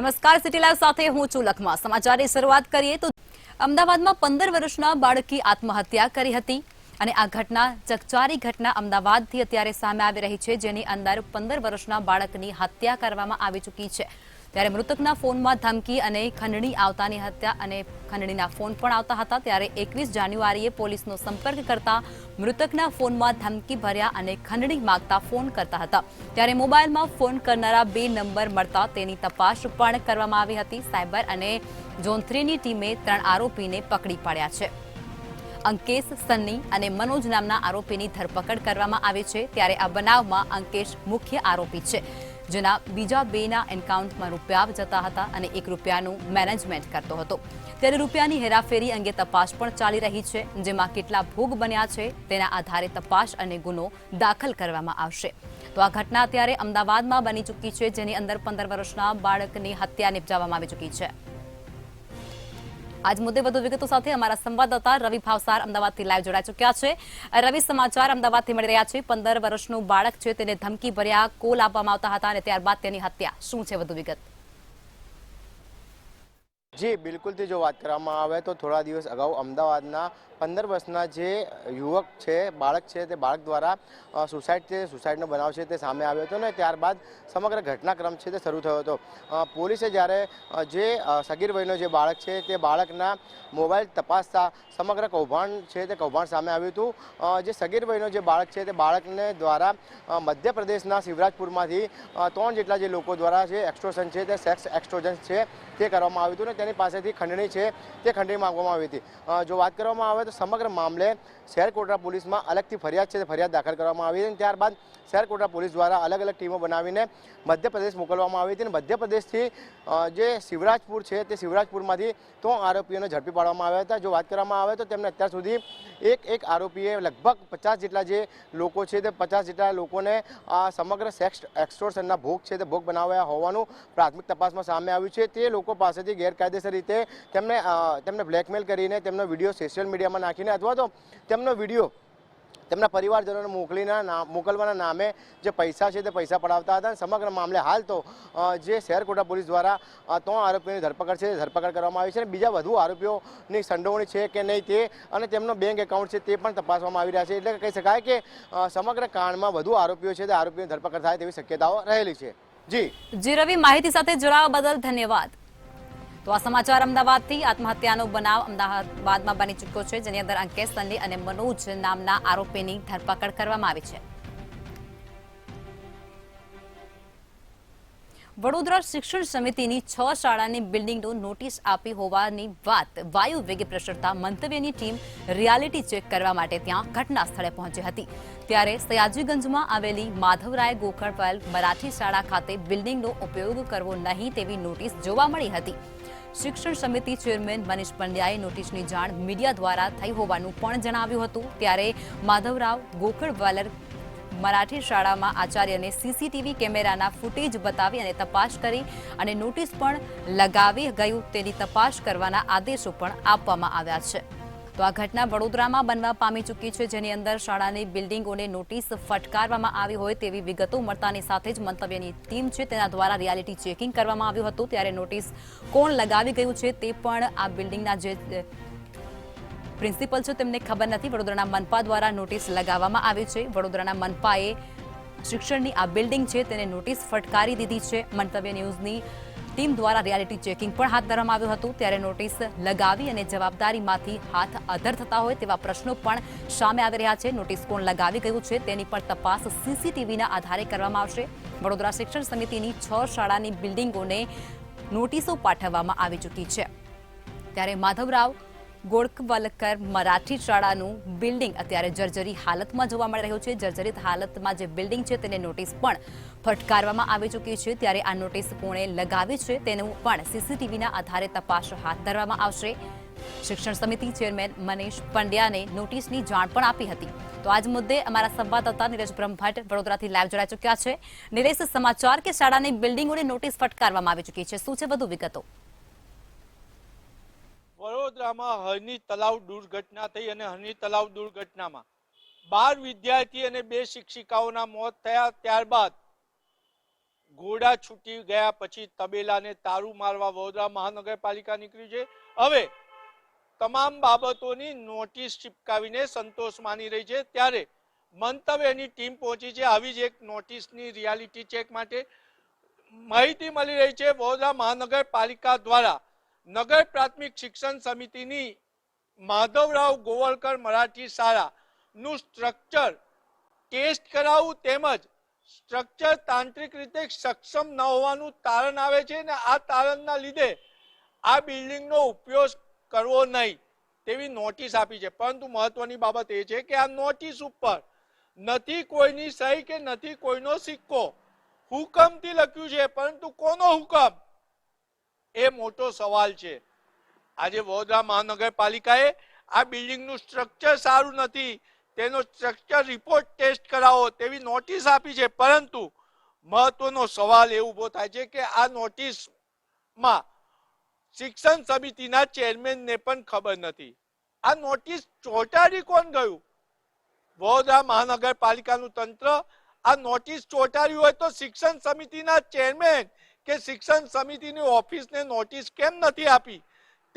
નમસ્કાર, city live સાથે હું છું લખમા। સમાચારની શરૂઆત કરીએ તો અમદાવાદમાં 15 વર્ષના બાળકી આત્મહત્યા કરી હતી અને આ ઘટના ચકચારી ઘટના અમદાવાદથી અત્યારે સામે આવી રહી છે, જેની અંદર 15 વર્ષના બાળકની હત્યા કરવામાં આવી ચૂકી છે। ત્યારે મૃતકના ફોનમાં ધમકી અને ખંડણી આવતાની હત્યા અને ખંડણીના ફોન પણ આવતા હતા। ત્યારે 21 જાન્યુઆરીએ પોલીસનો સંપર્ક કરતા મૃતકના ફોનમાં ધમકી ભર્યા અને ખંડણી માંગતા ફોન કરતા હતા। ત્યારે મોબાઈલમાં ફોન કરનારા 2 નંબર મળતા તેની તપાસ પણ કરવામાં આવી હતી। સાયબર અને ઝોન 3ની ટીમે 3 આરોપીને પકડી પાડ્યા છે। અંકેશ, સન્ની અને મનોજ નામના આરોપીની ધરપકડ કરવામાં આવી છે। ત્યારે આ બનાવમાં અંકેશ મુખ્ય આરોપી છે, જેના બીજા 2ના એકાઉન્ટમાં રૂપિયા જતા હતા અને 1 રૂપિયાનું મેનેજમેન્ટ કરતો હતો। ત્યારે રૂપિયાની હેરાફેરી અંગે તપાસ પણ ચાલી રહી છે, જેમાં કેટલા ભોગ બન્યા છે તેના આધારે તપાસ અને ગુનો દાખલ કરવામાં આવશે। તો આ ઘટના અત્યારે અમદાવાદમાં બની ચૂકી છે, જેની અંદર 15 વર્ષના બાળકની હત્યા નિપજાવવામાં આવી ચૂકી છે। આજ મુદ્દે વધુ વિગતો સાથે અમારા સંવાદદાતા રવિ ભાવસાર અમદાવાદથી લાઈવ જોડાઈ ચૂક્યા છે। રવિ, સમાચાર અમદાવાદથી મળી રહ્યા છે। 15 વર્ષનું બાળક છે, તેને ધમકી ભર્યા કોલ આપવામાં આવતા હતા અને ત્યારબાદ તેની હત્યા, શું છે વધુ વિગત? જી બિલકુલથી જો વાત કરવામાં આવે તો થોડા દિવસ અગાઉ અમદાવાદના 15 વર્ષના જે યુવક છે, બાળક છે, તે બાળક દ્વારા સુસાઇડનો બનાવ છે તે સામે આવ્યો હતો ને ત્યારબાદ સમગ્ર ઘટનાક્રમ છે તે શરૂ થયો હતો। પોલીસે જ્યારે જે સગીર વયનો જે બાળક છે તે બાળકના મોબાઈલ તપાસતા સમગ્ર કૌભાંડ છે તે કૌભાંડ સામે આવ્યું હતું। જે સગીર વયનો જે બાળક છે તે બાળકને દ્વારા મધ્યપ્રદેશના શિવરાજપુરમાંથી 3 જેટલા જે લોકો દ્વારા જે એક્સટોર્શન છે તે સેક્સ એક્સટોર્શન છે તે કરવામાં આવ્યું હતું ને તેની પાસેથી ખંડણી છે તે ખંડણી માંગવામાં આવી હતી। જો વાત કરવામાં આવે તો સમગ્ર મામલે શહેર કોટડા પોલીસમાં અલગથી ફરિયાદ છે તે ફરિયાદ દાખલ કરવામાં આવી હતી। ત્યારબાદ શહેર કોટડા પોલીસ દ્વારા અલગ અલગ ટીમો બનાવીને મધ્યપ્રદેશ મોકલવામાં આવી હતી અને મધ્યપ્રદેશથી જે શિવરાજપુર છે તે શિવરાજપુરમાંથી 3 આરોપીઓને ઝડપી પાડવામાં આવ્યા હતા। જો વાત કરવામાં આવે તો તેમને અત્યાર સુધી એક આરોપીએ લગભગ 50 જેટલા જે લોકો છે તે 50 જેટલા લોકોને આ સમગ્ર સેક્સ એક્સટોર્શનના ભોગ છે તે ભોગ બનાવ્યા હોવાનું પ્રાથમિક તપાસમાં સામે આવ્યું છે। તે લોકો પાસેથી ગેરકાયદેસર રીતે તેમને બ્લેકમેલ કરીને તેમનો વિડીયો સોશિયલ મીડિયામાં નાખીને અથવા તો તેમનો વિડીયો તેમના પરિવારજનોને મોકલવાના નામે જે પૈસા છે તે પૈસા પડાવતા હતા। સમગ્ર મામલે હાલ તો જે શહેર કોટડા પોલીસ દ્વારા 3 આરોપીઓની ધરપકડ છે ધરપકડ કરવામાં આવી છે અને બીજા વધુ આરોપીઓની સંડોવણી છે કે નહીં તે અને તેમનો બેંક એકાઉન્ટ છે તે પણ તપાસવામાં આવી રહ્યા છે। એટલે કહી શકાય કે સમગ્ર કાંડમાં વધુ આરોપીઓ છે તે આરોપીઓની ધરપકડ થાય તેવી શક્યતાઓ રહેલી છે। જી રવિ, માહિતી સાથે જોડાવા બદલ ધન્યવાદ। તો આ સમાચાર અમદાવાદથી આત્મહત્યાનો બનાવ અમદાવાદમાં બની ચૂક્યો છે, જેની અંદર અંકેશ, સન્ની અને મનોજ નામના આરોપીની ધરપકડ કરવામાં આવી છે। વડોદરા શિક્ષણ સમિતિની 6 શાળાની બિલ્ડિંગનો નોટિસ આપી હોવાની વાત વાયુ વેગે પ્રસરતા મંતવ્યની ટીમ રિયાલિટી ચેક કરવા માટે ત્યાં ઘટના સ્થળે પહોંચી હતી। ત્યારે સયાજીગંજમાં આવેલી માધવરાય ગોખડવાલ મરાઠી શાળા ખાતે બિલ્ડિંગનો ઉપયોગ કરવો નહીં તેવી નોટિસ જોવા મળી હતી। શિક્ષણ સમિતિ ચેરમેન મનીષ પંડ્યાએ નોટિસની જાણ મીડિયા દ્વારા થઈ હોવાનું પણ જણાવ્યું હતું। ત્યારે માધવરાવ ગોખડવાલર મરાઠી શાળામાં આચાર્યને સીસીટીવી કેમેરાના ફૂટેજ બતાવી અને તપાસ કરી અને નોટિસ પણ લગાવી ગયું તેની તપાસ કરવાના આદેશો પણ આપવામાં આવ્યા છે। તો આ ઘટના વડોદરામાં બનવા પામી ચૂકી છે, જેની અંદર શાળાની બિલ્ડિંગોને નોટિસ ફટકારવામાં આવી હોય તેવી વિગતો મળતાની સાથે જ મંતવ્યની ટીમ છે તેના દ્વારા રિયાલિટી ચેકિંગ કરવામાં આવ્યું હતું। ત્યારે નોટિસ કોણ લગાવી ગયું છે તે પણ આ બિલ્ડિંગના જે પ્રિન્સિપલ છે તેમને ખબર નથી। વડોદરાના મનપા દ્વારા નોટિસ લગાવવામાં આવી છે। વડોદરાના મનપાએ શિક્ષણની આ બિલ્ડિંગ છે તેને નોટિસ ફટકારી દીધી છે। મંતવ્ય ન્યૂઝની ટીમ દ્વારા રિયાલિટી ચેકિંગ પણ હાથ ધરવામાં આવ્યું હતું। ત્યારે નોટિસ લગાવી અને જવાબદારીમાંથી હાથ અધર થતા હોય તેવા પ્રશ્નો પણ સામે આવી રહ્યા છે। નોટિસ કોણ લગાવી ગયું છે તેની પણ તપાસ સીસીટીવીના આધારે કરવામાં આવશે। વડોદરા શિક્ષણ સમિતિની 6 શાળાની બિલ્ડિંગોને નોટિસો પાઠવવામાં આવી ચૂકી છે। ત્યારે માધવરાવ ગોળકવલકર મરાઠી શાળાનું બિલ્ડિંગ અત્યારે જર્જરી હાલતમાં જોવા મળી રહ્યું છે। જર્જરિત હાલતમાં જે બિલ્ડિંગ છે તેને નોટિસ પણ ફટકારવામાં આવી ચૂકી છે। ત્યારે આ નોટિસ કોણે લગાવી છે તેનું પણ સીસીટીવીના આધારે તપાસ હાથ ધરવામાં આવશે। શિક્ષણ સમિતિ ચેરમેન મનીષ પંડ્યાને નોટિસની જાણ પણ આપી હતી। તો આજ મુદ્દે અમારા સંવાદદાતા નીરજ બ્રહ્મભટ્ટ વડોદરાથી લાઈવ જોડાઈ ચૂક્યા છે। નીરજ, સમાચાર કે શાળાની બિલ્ડિંગોને નોટિસ ફટકારવામાં આવી ચૂકી છે, શું છે વધુ વિગતો? વડોદરામાં હરની તલાવ દુર્ઘટના થઈ અને હરની તલાવ દુર્ઘટનામાં 12 વિદ્યાર્થી અને 2 શિક્ષિકાઓના મોત થયા। ત્યારબાદ ઘોડા છૂટી ગયા પછી તબેલાને તારું મારવા વડોદરા મહાનગરપાલિકા નીકળી છે. હવે તમામ બાબતોની નોટિસ ચિપકાવીને સંતોષ માની રહી છે. ત્યારે મંતવ્યની ટીમ પહોંચી છે. આવી જ એક નોટિસની રિયાલિટી ચેક માટે માહિતી મળી રહી છે. વડોદરા મહાનગરપાલિકા દ્વારા નગર પ્રાથમિક શિક્ષણ સમિતિની માધવરાવ ગોવલકર મરાઠી શાળાનું સ્ટ્રક્ચર ટેસ્ટ કરાવવું તેમજ સ્ટ્રક્ચર તાંત્રિક રીતે સક્ષમ ન હોવાનું તારણ આવે છે અને આ તારણના લીધે આ બિલ્ડિંગનો ઉપયોગ કરવો નહીં તેવી નોટિસ આપી છે. પરંતુ મહત્વની બાબત એ છે કે આ નોટિસ ઉપર નથી કોઈની સહી કે નથી કોઈનો સિક્કો, હુકમથી લખ્યું છે, પરંતુ કોનો હુકમ એ મોટો સવાલ છે. આજે વડોદરા મહાનગરપાલિકાએ આ બિલ્ડિંગનું સ્ટ્રક્ચર સારું નથી, તેનો સ્ટ્રક્ચર રિપોર્ટ ટેસ્ટ કરાવો તેવી નોટિસ આપી છે. પરંતુ મહત્વનો સવાલ એ ઉભો થાય છે કે આ નોટિસમાં શિક્ષણ સમિતિના ચેરમેનને પણ ખબર નથી. આ નોટિસ ચોંટાડી કોણ ગયું? વડોદરા મહાનગરપાલિકાનું તંત્ર આ નોટિસ ચોંટાડ્યું હોય તો શિક્ષણ સમિતિના ચેરમેન કે શિક્ષણ સમિતિની ઓફિસને નોટિસ કેમ નથી આપી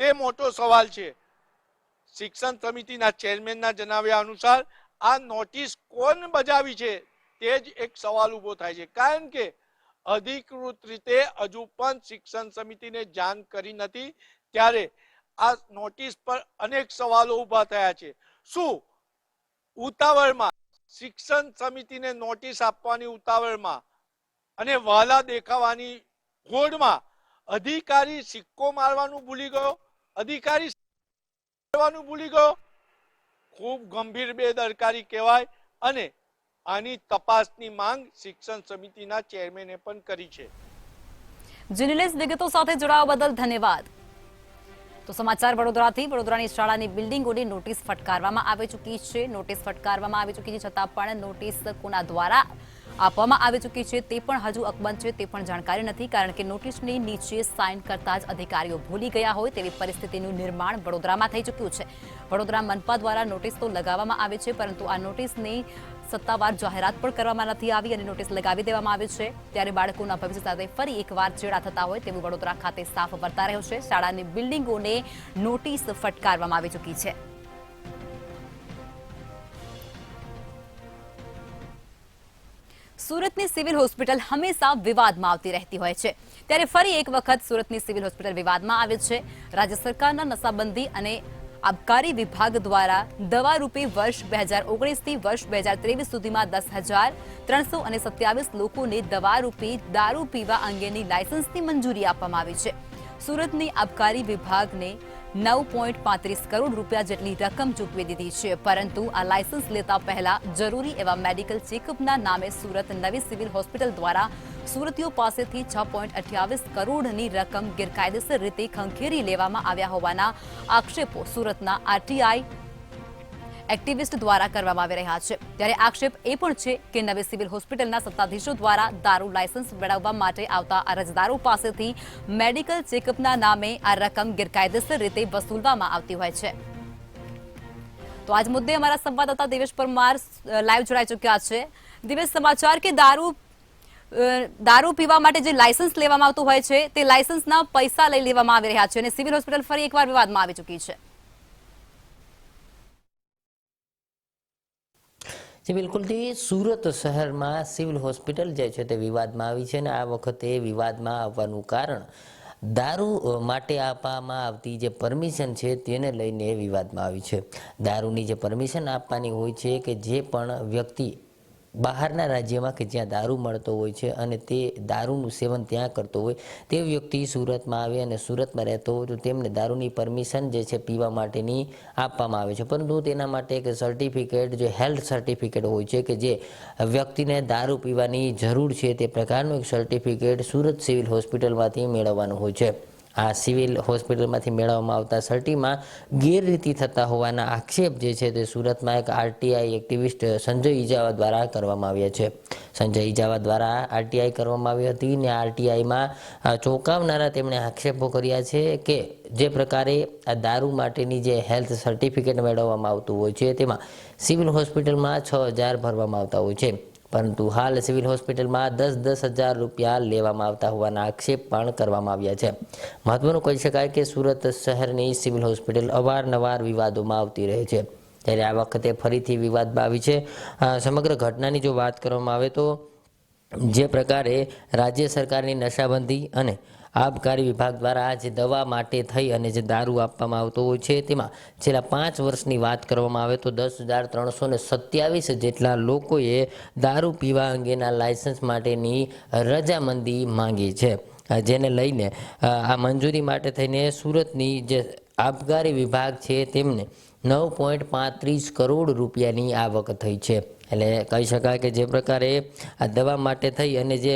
તે મોટો સવાલ છે. શિક્ષણ સમિતિના ચેરમેનના જણાવ્યા અનુસાર આ નોટિસ કોણ બજાવી છે તે જ એક સવાલ ઉભો થાય છે. કારણ કે અધિકૃત રીતે હજુ પણ શિક્ષણ સમિતિને જાણ કરી નથી. ત્યારે આ નોટિસ પર અનેક સવાલો ઉભા થયા છે. શું ઉતાવળમાં શિક્ષણ સમિતિને નોટિસ આપવાની ઉતાવળમાં અને વહાલા દેખાવાની હોડમાં અધિકારી સિક્કો મારવાનું ભૂલી ગયો? અધિકારી મારવાનું ભૂલી ગયો? ખૂબ ગંભીર બેદરકારી કહેવાય અને આની તપાસની માંગ શિક્ષણ સમિતિના ચેરમેને પણ કરી છે. જીનીલેસ વિગતો સાથે જોડાવા બદલ ધન્યવાદ. તો સમાચાર વડોદરાથી. વડોદરાની શાળાની બિલ્ડિંગોની નોટિસ ફટકારવામાં આવી ચૂકી છે. નોટિસ ફટકારવામાં આવી ચૂકી છે, છતાં પણ નોટિસ કોના દ્વારા આપવામાં આવી ચૂકી છે તે પણ હજુ અકબંધ છે, તે પણ જાણકારી નથી. કારણ કે નોટિસની નીચે સાઇન કરતા જ અધિકારીઓ ભૂલી ગયા હોય તેવી પરિસ્થિતિનું નિર્માણ વડોદરામાં થઈ ચૂક્યું છે. વડોદરા મનપા દ્વારા નોટિસ તો લગાવવામાં આવી છે, પરંતુ આ નોટિસની સત્તાવાર જાહેરાત પણ કરવામાં નથી આવી અને નોટિસ લગાવી દેવામાં આવી છે. ત્યારે બાળકોના ભવિષ્ય સાથે ફરી એકવાર ચેડા થતા હોય તેવું વડોદરા ખાતે સાફ વર્તા રહ્યો છે. શાળાની બિલ્ડિંગોને નોટિસ ફટકારવામાં આવી ચૂકી છે. સુરતની સિવિલ હોસ્પિટલ હંમેશા વિવાદમાં આવતી રહેતી હોય છે. ત્યારે ફરી એક વખત સુરતની સિવિલ હોસ્પિટલ વિવાદમાં આવે છે. રાજ્ય સરકારના નશાબંધી અને આબકારી વિભાગ દ્વારા દવા રૂપે વર્ષ 2019થી વર્ષ 2023 સુધીમાં 10,327 લોકોને દવા રૂપે દારૂ પીવા અંગેની લાયસન્સની મંજૂરી આપવામાં આવી છે. સુરતની આબકારી વિભાગને 9.35 કરોડ રૂપિયા જેટલી રકમ ચૂકવી દીધી છે. પરંતુ આ લાયસન્સ લેતા પહેલા જરૂરી એવા મેડિકલ ચેકઅપના નામે સુરત નવી સિવિલ હોસ્પિટલ દ્વારા સુરતીઓ પાસેથી 6.28 કરોડની રકમ ગેરકાયદેસર રીતે ખંખેરી લેવામાં આવ્યા હોવાના આક્ષેપો સુરતના આરટીઆઈ એક્ટિવિસ્ટ દ્વારા કરવામાં આવી રહ્યા છે. ત્યારે આક્ષેપ એ પણ છે કે નવી સિવિલ હોસ્પિટલના સત્તાધીશો દ્વારા દારૂ લાયસન્સ મેળવવા માટે આવતા અરજદારો પાસેથી મેડિકલ ચેકઅપના નામે આ રકમ ગેરકાયદેસર રીતે વસૂલવામાં આવતી હોય છે. તો આજ મુદ્દે અમારા સંવાદદાતા દિવેશ પરમાર લાઈવ જોડાઈ ચૂક્યા છે. દિવેશ, સમાચાર કે દારૂ પીવા માટે જે લાયસન્સ લેવામાં આવતું હોય છે તે લાયસન્સના પૈસા લઈ લેવામાં આવી રહ્યા છે અને સિવિલ હોસ્પિટલ ફરી એકવાર વિવાદમાં આવી ચૂકી છે. જે બિલકુલથી સુરત શહેરમાં સિવિલ હોસ્પિટલ જે છે તે વિવાદમાં આવી છે અને આ વખતે વિવાદમાં આવવાનું કારણ દારૂ માટે આપવામાં આવતી જે પરમિશન છે તેને લઈને વિવાદમાં આવી છે. દારૂની જે પરમિશન આપવાની હોય છે કે જે પણ વ્યક્તિ બહારના રાજ્યમાં કે જ્યાં દારૂ મળતો હોય છે અને તે દારૂનું સેવન ત્યાં કરતો હોય તે વ્યક્તિ સુરતમાં આવે અને સુરતમાં રહેતો હોય તો તેમને દારૂની પરમિશન જે છે પીવા માટેની આપવામાં આવે છે. પરંતુ તેના માટે એક સર્ટિફિકેટ, જે હેલ્થ સર્ટિફિકેટ હોય છે કે જે વ્યક્તિને દારૂ પીવાની જરૂર છે તે પ્રકારનું એક સર્ટિફિકેટ સુરત સિવિલ હોસ્પિટલમાંથી મેળવવાનું હોય છે. આ સિવિલ હોસ્પિટલમાંથી મેળવવામાં આવતા સર્ટિમાં ગેરરીતિ થતા હોવાના આક્ષેપ જે છે તે સુરતમાં એક આરટીઆઈ એક્ટિવિસ્ટ સંજય ઇજાવા દ્વારા કરવામાં આવ્યા છે. સંજય ઇજાવા દ્વારા આરટીઆઈ કરવામાં આવી હતી અને આરટીઆઈમાં ચોંકાવનારા તેમણે આક્ષેપો કર્યા છે કે જે પ્રકારે આ દારૂ માટેની જે હેલ્થ સર્ટિફિકેટ મેળવવામાં આવતું હોય છે તેમાં સિવિલ હોસ્પિટલમાં 6,000 ભરવામાં આવતા હોય છે, પરંતુ હાલ સિવિલ હોસ્પિટલમાં 10,000 રૂપિયા લેવામાં આવતા હોવાના આક્ષેપ પણ કરવામાં આવ્યા છે. મહત્વનું કહી શકાય કે સુરત શહેરની સિવિલ હોસ્પિટલ અવારનવાર વિવાદોમાં આવતી રહે છે, ત્યારે આ વખતે ફરીથી વિવાદમાં આવી છે. સમગ્ર ઘટનાની જો વાત કરવામાં આવે તો જે પ્રકારે રાજ્ય સરકારની નશાબંધી અને આબકારી વિભાગ દ્વારા જે દવા માટે થઈ અને જે દારૂ આપવામાં આવતો હોય છે તેમાં છેલ્લા 5 વર્ષની વાત કરવામાં આવે તો 10,327 જેટલા લોકોએ દારૂ પીવા અંગેના લાયસન્સ માટેની રજામંદી માંગી છે, જેને લઈને આ મંજૂરી માટે થઈને સુરતની જે આબકારી વિભાગ છે તેમને 9.35 કરોડ રૂપિયાની આવક થઈ છે. એટલે કહી શકાય કે જે પ્રકારે આ દવા માટે થઈ અને જે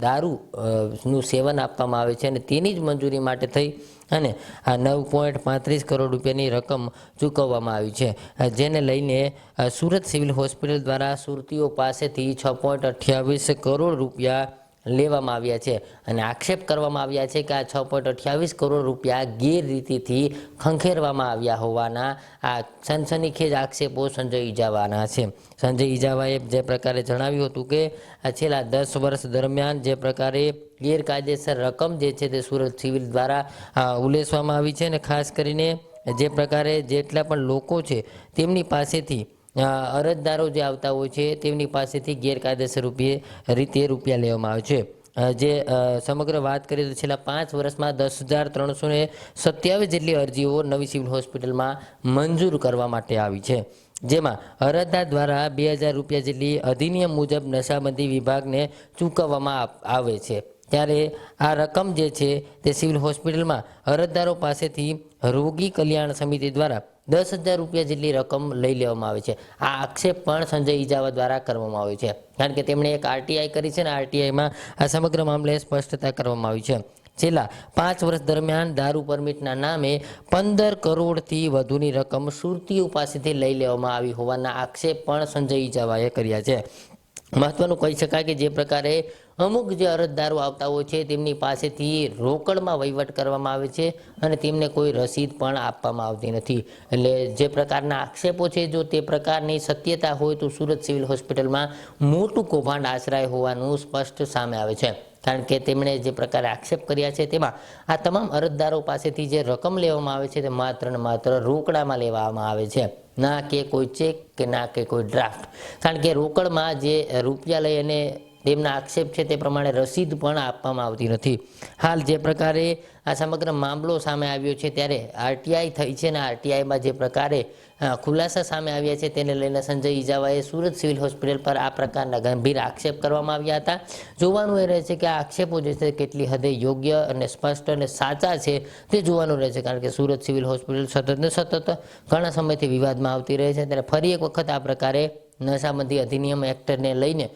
દારૂનું સેવન આપવામાં આવે છે અને તેની જ મંજૂરી માટે થઈ અને આ 9.35 કરોડ રૂપિયાની રકમ ચૂકવવામાં આવી છે, જેને લઈને સુરત સિવિલ હોસ્પિટલ દ્વારા સુરતીઓ પાસેથી 6.28 કરોડ રૂપિયા લેવામાં આવ્યા છે અને આક્ષેપ કરવામાં આવ્યા છે કે આ 6.28 કરોડ રૂપિયા ગેરરીતિથી ખંખેરવામાં આવ્યા હોવાના આ સનસનીખેજ આક્ષેપો સંજય ઇજાવાના છે. સંજય ઇજાવાએ જે પ્રકારે જણાવ્યું હતું કે છેલ્લા 10 વર્ષ દરમિયાન જે પ્રકારે ગેરકાયદેસર રકમ જે છે તે સુરત સિવિલ દ્વારા ઉલેસવામાં આવી છે અને ખાસ કરીને જે પ્રકારે જેટલા પણ લોકો છે તેમની પાસેથી અરજદારો જે આવતા હોય છે તેમની પાસેથી ગેરકાયદેસર રીતે રૂપિયા લેવામાં આવે છે. જે સમગ્ર વાત કરીએ તો છેલ્લા 5 વર્ષમાં 10,327 જેટલી અરજીઓ નવી સિવિલ હોસ્પિટલમાં મંજૂર કરવા માટે આવી છે, જેમાં અરજદાર દ્વારા 2,000 રૂપિયા જેટલી અધિનિયમ મુજબ નશાબંધી વિભાગને ચૂકવવામાં આવે છે. ત્યારે આ રકમ જે છે તે સિવિલ હોસ્પિટલમાં અરજદારો પાસેથી રોગી કલ્યાણ સમિતિ દ્વારા 10,000 રૂપિયા જેટલી રકમ લઈ લેવામાં આવે છે. આ આક્ષેપ પણ સંજય ઇજાવા દ્વારા કરવામાં આવ્યો છે, કારણ કે તેમણે એક આરટીઆઈ કરી છે અને આરટીઆઈમાં આ સમગ્ર મામલે સ્પષ્ટતા કરવામાં આવી છે. છેલ્લા 5 વર્ષ દરમિયાન દારૂ પરમિટના નામે 15 કરોડથી વધુની રકમ સુરતીઓ પાસેથી લઈ લેવામાં આવી હોવાના આક્ષેપ પણ સંજય ઇજાવાએ કર્યા છે. મહત્વનું કહી શકાય કે જે પ્રકારે અમુક જે અરજદારો આવતા હોય છે તેમની પાસેથી રોકડમાં વહીવટ કરવામાં આવે છે અને તેમને કોઈ રસીદ પણ આપવામાં આવતી નથી. એટલે જે પ્રકારના આક્ષેપો છે, જો તે પ્રકારની સત્યતા હોય તો સુરત સિવિલ હોસ્પિટલમાં મોટું કૌભાંડ આશરાય હોવાનું સ્પષ્ટ સામે આવે છે, કારણ કે તેમણે જે પ્રકારે આક્ષેપ કર્યા છે તેમાં આ તમામ અરજદારો પાસેથી જે રકમ લેવામાં આવે છે તે માત્ર ને માત્ર રોકડામાં લેવામાં આવે છે, ના કે કોઈ ચેક કે ના કે કોઈ ડ્રાફ્ટ. કારણ કે રોકડમાં જે રૂપિયા લઈ અને તેમના આક્ષેપ છે તે પ્રમાણે રસીદ પણ આપવામાં આવતી નથી. હાલ જે પ્રકારે આ સમગ્ર મામલો સામે આવ્યો છે ત્યારે આરટીઆઈ થઈ છે અને આરટીઆઈમાં જે પ્રકારે ખુલાસા સામે આવ્યા છે તેને લઈને સંજય ઇજાવાએ સુરત સિવિલ હોસ્પિટલ પર આ પ્રકારના ગંભીર આક્ષેપ કરવામાં આવ્યા હતા. જોવાનું એ રહે છે કે આ આક્ષેપો જે છે કેટલી હદે યોગ્ય અને સ્પષ્ટ અને સાચા છે તે જોવાનું રહે છે, કારણ કે સુરત સિવિલ હોસ્પિટલ સતત ને સતત ઘણા સમયથી વિવાદમાં આવતી રહે છે. ત્યારે ફરી એક વખત આ પ્રકારે નશાબંધી અધિનિયમ એક્ટને લઈને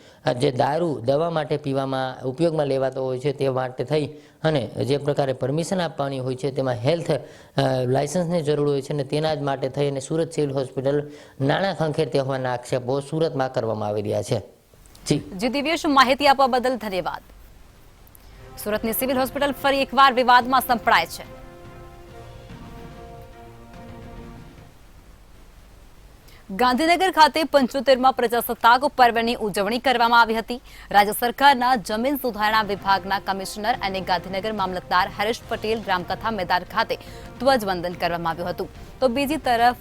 જે દારૂ દવા માટે પીવામાં ઉપયોગમાં લેવાતો હોય છે તે માટે થઈ અને જે પ્રકારે પરમિશન આપવાની હોય છે તેમાં હેલ્થ લાયસન્સની જરૂર હોય છે અને તેના જ માટે થઈ અને સુરત સિવિલ હોસ્પિટલ નાણાં ખંખેરતી હોવાના આક્ષેપો સુરતમાં કરવામાં આવી રહ્યા છે. જી દિવ્યેશ, માહિતી આપવા બદલ ધન્યવાદ. સુરતની સિવિલ હોસ્પિટલ ફરી એકવાર વિવાદમાં સંપડાય છે. ગાંધીનગર ખાતે 75મા પ્રજાસત્તાક પર્વની ઉજવણી કરવામાં આવી હતી. રાજ્ય સરકારના જમીન સુધારણા વિભાગના કમિશનર અને ગાંધીનગર મામલતદાર હરેશ પટેલ ગ્રામકથા મેદાન ખાતે ધ્વજવંદન કરવામાં આવ્યું હતું. તો બીજી તરફ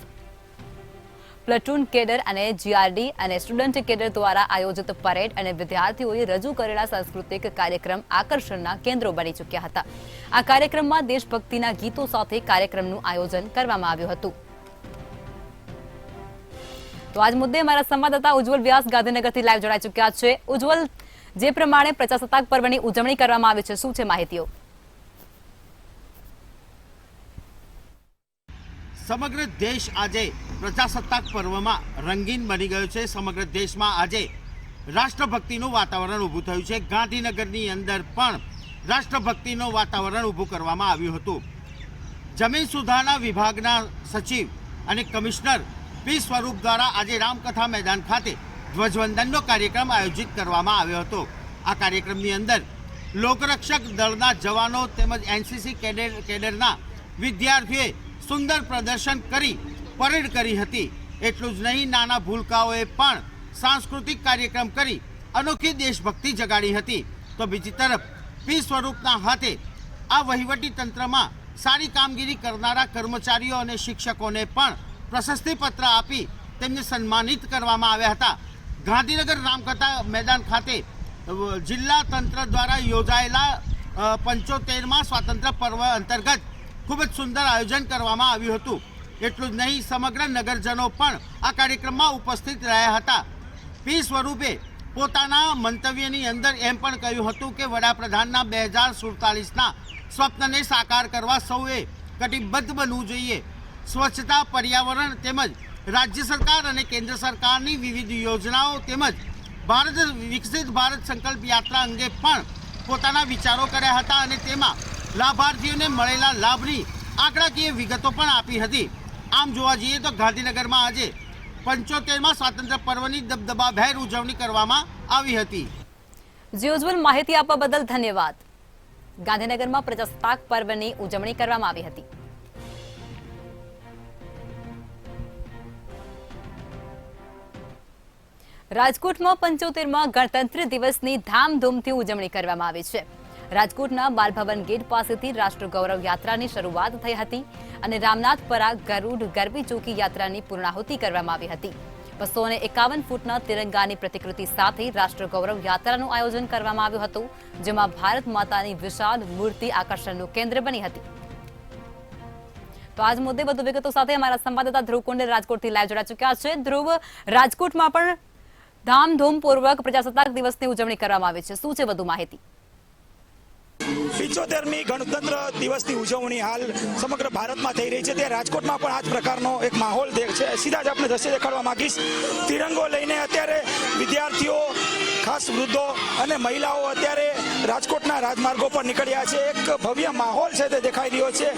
પ્લટૂન કેડર અને જીઆરડી અને સ્ટુડન્ટ કેડર દ્વારા આયોજિત પરેડ અને વિદ્યાર્થીઓએ રજૂ કરેલા સાંસ્કૃતિક કાર્યક્રમ આકર્ષણના કેન્દ્રો બની ચૂક્યા હતા. આ કાર્યક્રમમાં દેશભક્તિના ગીતો સાથે કાર્યક્રમનું આયોજન કરવામાં આવ્યું હતું. તો આજ મુદ્દે અમારા સંવાદદાતા ઉજ્જવલ વ્યાસ ગાંધીનગરથી લાઈવ જોડાઈ ચૂક્યા છે. ઉજ્જવલ, જે પ્રમાણે પ્રજાસત્તાક પર્વની ઉજવણી કરવામાં આવી છે, શું છે માહિતીઓ? સમગ્ર દેશ આજે પ્રજાસત્તાક પર્વમાં રંગીન બની ગયો છે. સમગ્ર દેશમાં આજે રાષ્ટ્રભક્તિનું વાતાવરણ ઊભું થયું છે. ગાંધીનગરની અંદર પણ રાષ્ટ્રભક્તિનું વાતાવરણ ઊભું કરવામાં આવ્યું હતું. જમીન સુધારણા વિભાગના સચિવ અને કમિશનર પી સ્વરૂપ દ્વારા આજે રામકથા મેદાન ખાતે ધ્વજવંદનનો કાર્યક્રમ આયોજિત કરવામાં આવ્યો હતો. આ કાર્યક્રમની અંદર લોકરક્ષક દળના જવાનો તેમજ એનસીસી કેડરના વિદ્યાર્થીઓએ સુંદર પ્રદર્શન કરી પરેડ કરી હતી. એટલું જ નહીં, નાના ભૂલકાઓએ પણ સાંસ્કૃતિક કાર્યક્રમ કરી અનોખી દેશભક્તિ જગાડી હતી. તો બીજી તરફ પી સ્વરૂપના હાથે આ વહીવટી તંત્રમાં સારી કામગીરી કરનારા કર્મચારીઓ અને શિક્ષકોને પણ પ્રશસ્તિપત્ર આપી તેમને સન્માનિત કરવામાં આવ્યા હતા. ગાંધીનગર રામકથા મેદાન ખાતે જિલ્લા તંત્ર દ્વારા યોજાયેલા 75મા સ્વાતંત્ર્ય પર્વ અંતર્ગત ખૂબ જ સુંદર આયોજન કરવામાં આવ્યું હતું. એટલું જ નહીં, સમગ્ર નગરજનો પણ આ કાર્યક્રમમાં ઉપસ્થિત રહ્યા હતા. પી સ્વરૂપે પોતાના મંતવ્યની અંદર એમ પણ કહ્યું હતું કે વડાપ્રધાનના 2047ના સ્વપ્નને સાકાર કરવા સૌએ કટિબદ્ધ બનવું જોઈએ. સ્વચ્છતા, પર્યાવરણ તેમજ રાજ્ય સરકાર અને કેન્દ્ર સરકારની વિવિધ યોજનાઓ તેમજ વિકસિત ભારત સંકલ્પ યાત્રા અંગે પણ પોતાના વિચારો કર્યા હતા અને તેમાં લાભાર્થીઓને મળેલા લાભની આંકડાકીય વિગતો પણ આપી હતી. આમ જોવા જઈએ તો ગાંધીનગરમાં આજે 75મા સ્વાતંત્ર્ય પર્વની દબદબાભેર ઉજવણી કરવામાં આવી હતી. જી ઉજ્જવલ, માહિતી આપવા બદલ ધન્યવાદ. ગાંધીનગરમાં પ્રજાસત્તાક પર્વની ઉજવણી કરવામાં આવી હતી. રાજકોટમાં 75મા ગણતંત્ર દિવસની ધામધૂમથી ઉજવણી કરવામાં આવી છે. રાજકોટના બાલભવન ગેટ પાસેથી રાષ્ટ્ર ગૌરવ યાત્રાની શરૂઆત થઈ હતી અને રામનાથપરા ગરુડ ગરબી ચોકી યાત્રાની પૂર્ણાહુતિ કરવામાં આવી હતી. 251 ફૂટના તિરંગાની પ્રતિકૃતિ સાથે રાષ્ટ્ર ગૌરવ યાત્રાનું આયોજન કરવામાં આવ્યું હતું, જેમાં ભારત માતાની વિશાળ મૂર્તિ આકર્ષણનું કેન્દ્ર બની હતી. તો આજ મુદ્દે વધુ વિગતો સાથે અમારા સંવાદદાતા ધ્રુવ કુંડલ રાજકોટથી લાઈવ જોડાઈ ચૂક્યા છે. ધ્રુવ, રાજકોટમાં પણ ધામધૂમપૂર્વક પ્રજાસત્તાક દિવસની ઉજવણી કરવામાં આવી છે. શું છે વધુ માહિતી? 75મી ગણતંત્ર દિવસની ઉજવણી હાલ સમગ્ર ભારતમાં થઈ રહી છે, ત્યારે રાજકોટમાં પણ આ જ પ્રકારનો એક માહોલ છે. સીધા જ આપણે દ્રશ્ય દેખાડવા માંગીશ. તિરંગો લઈને અત્યારે વિદ્યાર્થીઓ, ખાસ વૃદ્ધો અને મહિલાઓ અત્યારે રાજકોટના રાજમાર્ગો પર નીકળ્યા છે. એક ભવ્ય માહોલ છે તે દેખાઈ રહ્યો છે.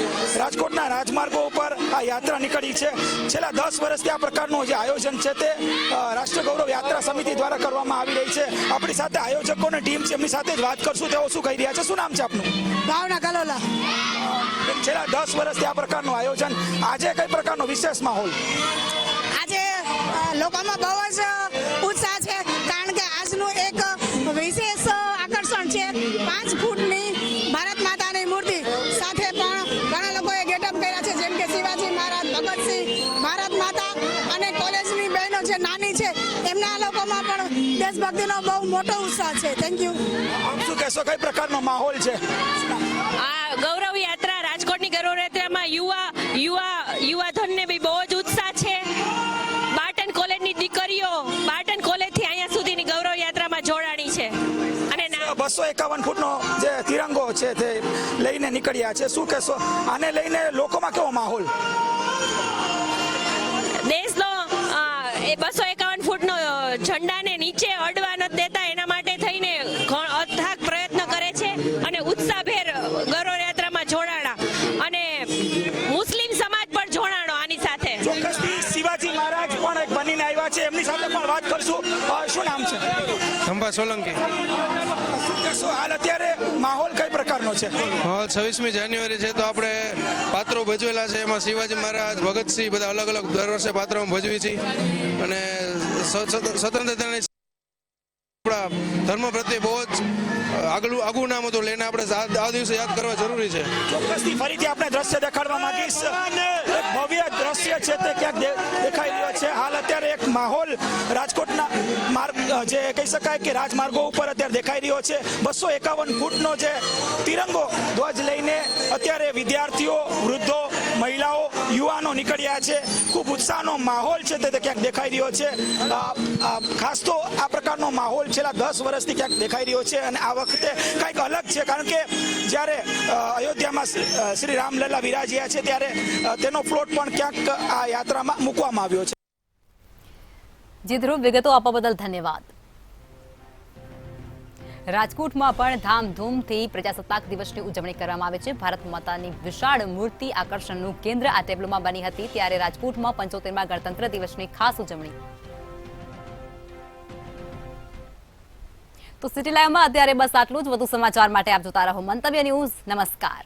રાજકોટના રાજમાર્ગો ઉપર આ યાત્રા નીકળી છે. છેલ્લા 10 વર્ષથી આ પ્રકારનું જે આયોજન છે તે રાષ્ટ્ર ગૌરવ યાત્રા સમિતિ દ્વારા કરવામાં આવી રહી છે. આપણી સાથે આયોજકોની ટીમ છે, એમની સાથે જ વાત કરશું. તેઓ શું કહી રહ્યા છે? શું નામ છે આપનું? ભાવના કલોલા. છેલ્લા 10 વર્ષથી આ પ્રકારનું આયોજન, આજે કઈ પ્રકારનો વિશેષ માહોલ? આજે લોકોમાં બહુ જ ઉત્સાહ છે, કારણ કે આજનું એક વિશેષ આકર્ષણ છે 5 ફૂટની ભારત માતાની મૂર્તિ સાથે પણ ઘણા લોકોએ ગેટઅપ કર્યા છે, જેમ કે શિવાજી મહારાજ, ભગતસિંહ, ભારત માતા અને કોલેજની બહેનો જે નાની છે એમના લોકોમાં પણ દેશભક્તિનો બહુ મોટો ઉત્સાહ છે. Thank you. આપ શું કહેશો, કઈ પ્રકારનો માહોલ છે? આ ગૌરવ યાત્રા, રાજકોટની ગૌરવ યાત્રામાં યુવાધનને બી બહુ જ ઉત્સાહ છે. બાર્ટન કોલેજની દીકરીઓ બાર્ટન કોલેજથી અહીંયા સુધીની ગૌરવ યાત્રામાં જોડાણી છે અને 251 ફૂટનો જે તિરંગો છે તે લઈને નીકળ્યા છે. શું કહેશો, આને લઈને લોકોમાં કેવો માહોલ? દેશનો એ 251 ફૂટનો ઝંડાને નીચે અડવા નથી દેતા, એના માટે થઈને અથાગ પ્રયત્ન કરે છે અને ઉત્સાહભેર ગૌરવ યાત્રામાં જોડાણા અને મુસ્લિમ સમાજ પણ જોડાણો આની સાથે. ચોક્કસથી શિવાજી મહારાજ પણ એક બનીને આવ્યા છે, એમની સાથે પણ વાત કરશું. શું નામ છે? ખંભા સોલંકી. શું કહેશો, હાલ અત્યારે માહોલ કઈ પ્રકારનો છે? હાલ 26મી જાન્યુઆરી છે, તો આપણે પાત્રો ભજવેલા છે. એમાં શિવાજી મહારાજ, ભગતસિંહ, બધા અલગ અલગ દર વર્ષે પાત્રો ભજવી છે અને સ્વતંત્રતાની આપણા ધર્મ પ્રત્યે બહુ જ આગું નામ હતું, લઈને આપણે આ દિવસે યાદ કરવા જરૂરી છે. ચોક્કસથી ફરીથી આપણે દ્રશ્ય દેખાડવા માંગીશ. એક ભવ્ય દ્રશ્ય છે તે ક્યાંક દેખાઈ રહ્યો છે. હાલ અત્યારે એક માહોલ રાજકોટના માર્ગ, જે કહી શકાય કે રાજમાર્ગો ઉપર અત્યારે દેખાઈ રહ્યો છે. 251 ફૂટનો જે તિરંગો ધ્વજ લઈને અત્યારે વિદ્યાર્થીઓ, વૃદ્ધો, મહિલાઓ, યુવાનો નીકળ્યા છે. ખૂબ ઉત્સાહનો માહોલ છે તે ક્યાંક દેખાઈ રહ્યો છે. ખાસ તો આ પ્રકારનો માહોલ છેલ્લા 10 વર્ષથી ક્યાંક દેખાઈ રહ્યો છે અને આ વખતે કંઈક અલગ છે, કારણ કે જ્યારે અયોધ્યામાં શ્રી રામલલ્લા વિરાજ્યા છે ત્યારે તેનો પ્લોટ પણ ક્યાંક આ યાત્રામાં મૂકવામાં આવ્યો છે. જી ધ્રુવ, વિગતો આપવા બદલ ધન્યવાદ. રાજકોટમાં પણ ધામધૂમથી પ્રજાસત્તાક દિવસની ઉજવણી કરવામાં આવે છે. ભારત માતાની વિશાળ મૂર્તિ આકર્ષણનું કેન્દ્ર આ ટેબ્લોમાં બની હતી, ત્યારે રાજકોટમાં 75મા ગણતંત્ર દિવસની ખાસ ઉજવણી. તો સિટી લાઈવમાં અત્યારે બસ આટલું જ. વધુ સમાચાર માટે આપ જોતા રહો મંતવ્ય ન્યૂઝ. નમસ્કાર.